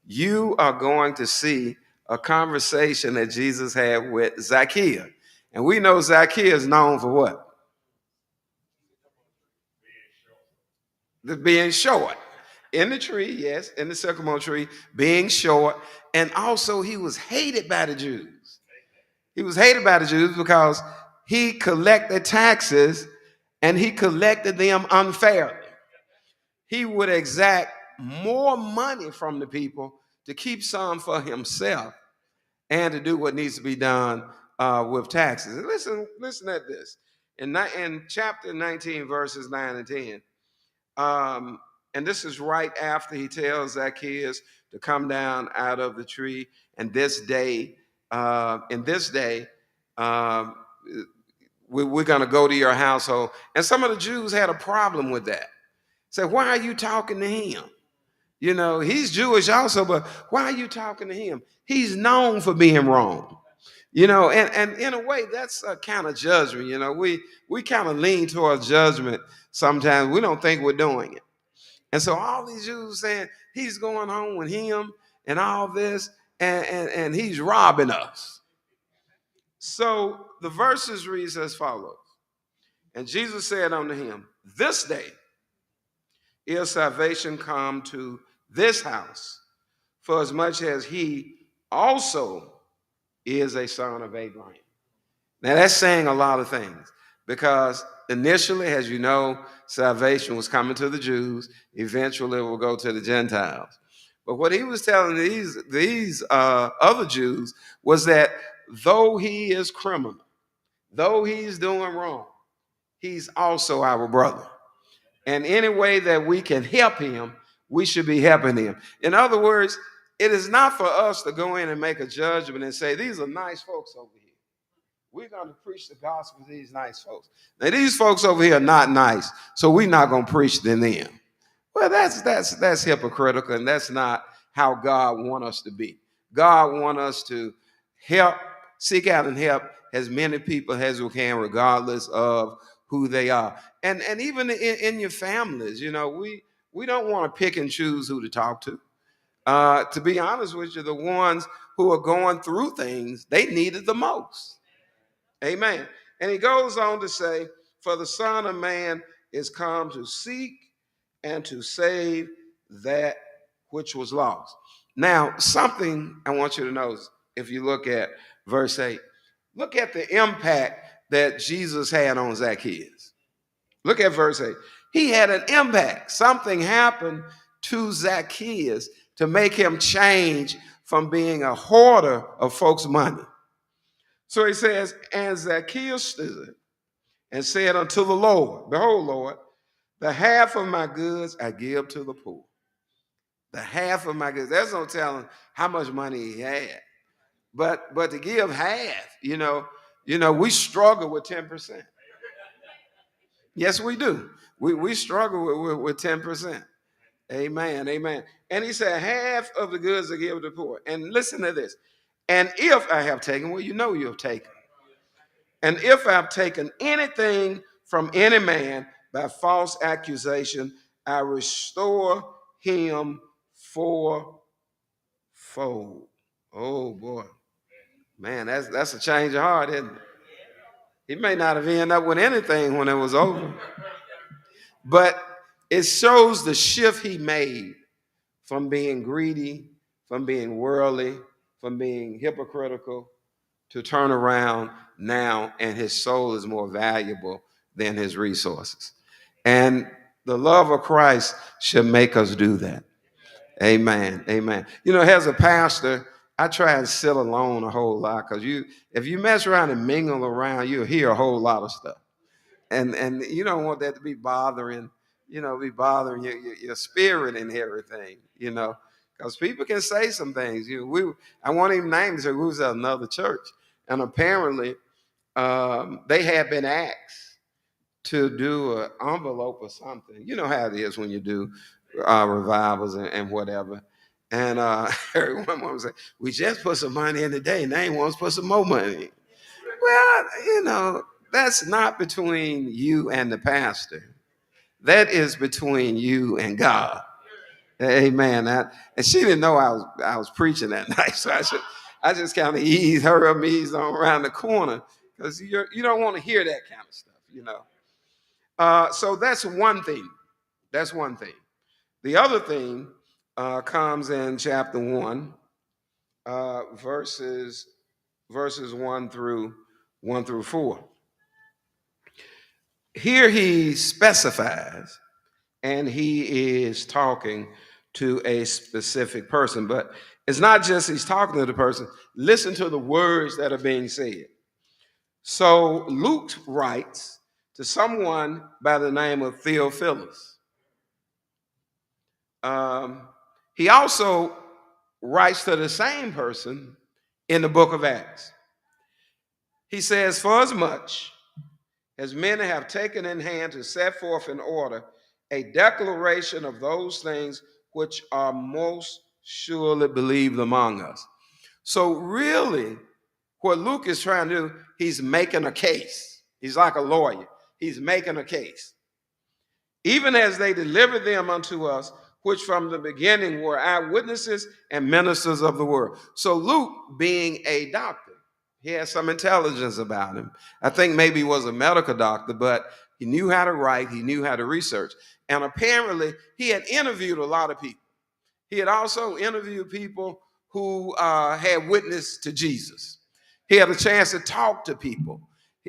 you are going to see a conversation that Jesus had with Zacchaeus. And we know Zacchaeus is known for what? The being short. In the tree, yes, in the sycamore tree, being short. And also he was hated by the Jews. He was hated by the Jews because he collected taxes and he collected them unfairly. He would exact more money from the people to keep some for himself and to do what needs to be done with taxes. And listen at this. In chapter 19, verses 9 and 10, and this is right after he tells Zacchaeus to come down out of the tree. And in this day, um, we're going to go to your household. And some of the Jews had a problem with that. Said, why are you talking to him? You know, he's Jewish also, but why are you talking to him? He's known for being wrong. You know, and in a way, that's a kind of judgment. You know, we kind of lean towards judgment sometimes. We don't think we're doing it. And so all these Jews saying he's going home with him and all this, and he's robbing us. So the verses reads as follows. And Jesus said unto him, this day is salvation come to this house, for as much as he also is a son of Abraham. Now that's saying a lot of things, because initially, as you know, salvation was coming to the Jews. Eventually, it will go to the Gentiles. But what he was telling these other Jews was that though he is criminal, though he's doing wrong, he's also our brother. And any way that we can help him, we should be helping him. In other words, it is not for us to go in and make a judgment and say, these are nice folks over here. We're going to preach the gospel to these nice folks. Now, these folks over here are not nice, so we're not going to preach to them. Well, that's hypocritical, and that's not how God wants us to be. God wants us to help, seek out and help as many people as we can, regardless of who they are. And even in your families, you know, we don't want to pick and choose who to talk to. To be honest with you, the ones who are going through things, they need it the most. Amen. And he goes on to say, for the Son of Man is come to seek and to save that which was lost. Now, something I want you to notice, if you look at verse 8, look at the impact that Jesus had on Zacchaeus. Look at verse 8. He had an impact. Something happened to Zacchaeus to make him change from being a hoarder of folks' money. So he says, and Zacchaeus stood and said unto the Lord, behold, Lord, the half of my goods I give to the poor. The half of my goods. There's no telling how much money he had. But to give half, you know, we struggle with 10%. Yes, we do. We struggle with 10%. Amen. Amen. And he said, half of the goods I give to the poor. And listen to this. And if I have taken, well, you know you have taken. And if I've taken anything from any man by false accusation, I restore him fourfold. Oh boy. Man, that's a change of heart, isn't it? He may not have ended up with anything when it was over. But it shows the shift he made from being greedy, from being worldly, from being hypocritical, to turn around now, and his soul is more valuable than his resources. And the love of Christ should make us do that. Amen. Amen. You know, as a pastor, I try and sit alone a whole lot, because if you mess around and mingle around, you'll hear a whole lot of stuff. And you don't want that to be bothering, your spirit and everything, because people can say some things. I won't even name it. We was at another church, and apparently they had been asked to do an envelope or something. You know how it is when you do revivals and whatever. And everyone was like, we just put some money in today, and they ain't want to put some more money in. Well, that's not between you and the pastor. That is between you and God. Amen. And she didn't know I was preaching that night, so I just kind of eased on around the corner because you don't want to hear that kind of stuff. So that's one thing. That's one thing. The other thing comes in chapter 1, verses 1 through 4. Here he specifies, and he is talking to a specific person, but it's not just he's talking to the person. Listen to the words that are being said. So Luke writes to someone by the name of Theophilus. He also writes to the same person in the book of Acts. He says, for as much as men have taken in hand to set forth in order a declaration of those things which are most surely believed among us. So really, what Luke is trying to do, he's making a case. He's like a lawyer. He's making a case. Even as they delivered them unto us, which from the beginning were eyewitnesses and ministers of the word. So Luke, being a doctor, he had some intelligence about him. I think maybe he was a medical doctor, but he knew how to write. He knew how to research. And apparently, he had interviewed a lot of people. He had also interviewed people who had witnessed to Jesus. He had a chance to talk to people.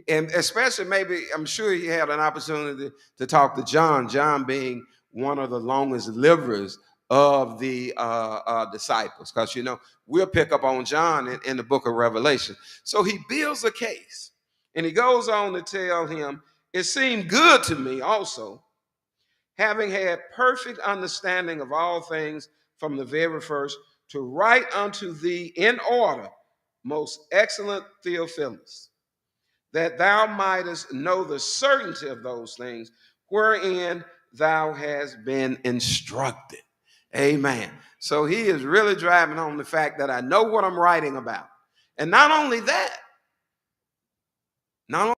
And especially maybe, I'm sure he had an opportunity to talk to John being one of the longest livers of the disciples. Because, we'll pick up on John in the book of Revelation. So he builds a case. And he goes on to tell him, it seemed good to me also, having had perfect understanding of all things from the very first, to write unto thee in order, most excellent Theophilus, that thou mightest know the certainty of those things wherein thou hast been instructed. Amen. So he is really driving home the fact that I know what I'm writing about. And not only that, not